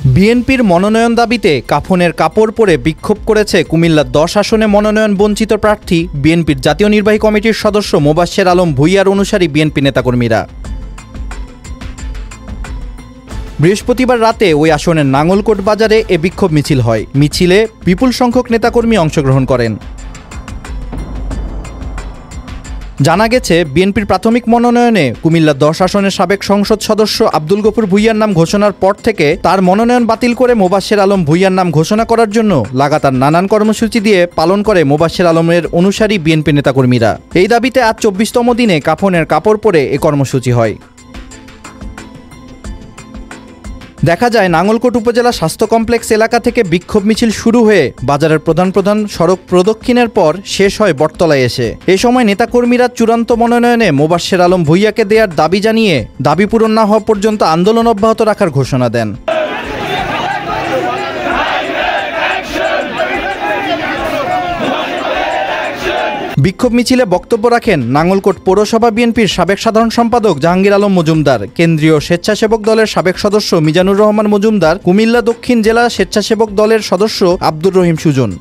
বিএনপির মনোনয়ন দাবিতে কাফনের কাপড় পরে বিক্ষোভ করেছে কুমিল্লার ১০ আসনে মনোনয়ন বঞ্চিত প্রার্থী বিএনপির জাতীয় নির্বাহী কমিটির সদস্য মোবাশ্বের আলম ভূঁইয়ার অনুসারী বিএনপি নেতাকর্মীরা। বৃহস্পতিবার রাতে ওই আসনের নাঙ্গলকোট বাজারে এ বিক্ষোভ মিছিল হয়। মিছিলে বিপুল সংখ্যক নেতাকর্মী অংশগ্রহণ করেন। জানা গেছে, বিএনপির প্রাথমিক মনোনয়নে কুমিল্লা ১০ আসনের সাবেক সংসদ সদস্য আব্দুল গফুর ভূঁইয়ার নাম ঘোষণার পর থেকে তার মনোনয়ন বাতিল করে মোবাশ্বের আলম ভূঁইয়ার নাম ঘোষণা করার জন্য লাগাতার নানান কর্মসূচি দিয়ে পালন করে মোবাশ্বের আলমের অনুসারী বিএনপি নেতাকর্মীরা। এই দাবিতে আজ ২৪তম দিনে কাফনের কাপড় পরে এ কর্মসূচি হয়। দেখা যায়, নাঙ্গলকোট উপজেলা স্বাস্থ্য কমপ্লেক্স এলাকা থেকে বিক্ষোভ মিছিল শুরু হয়ে বাজারের প্রধান সড়ক প্রদক্ষিণের পর শেষ হয় বটতলায় এসে। এ সময় নেতাকর্মীরা চূড়ান্ত মনোনয়নে মোবাশ্বের আলম ভূঁইয়াকে দেওয়ার দাবি জানিয়ে দাবি পূরণ না হওয়া পর্যন্ত আন্দোলন অব্যাহত রাখার ঘোষণা দেন। বিক্ষোভ মিছিলে বক্তব্য রাখেন নাঙ্গলকোট পৌরসভা বিএনপির সাবেক সাধারণ সম্পাদক জাহাঙ্গীর আলম মজুমদার, কেন্দ্রীয় স্বেচ্ছাসেবক দলের সাবেক সদস্য মিজানুর রহমান মজুমদার, কুমিল্লা দক্ষিণ জেলা স্বেচ্ছাসেবক দলের সদস্য আব্দুর রহিম সুজন।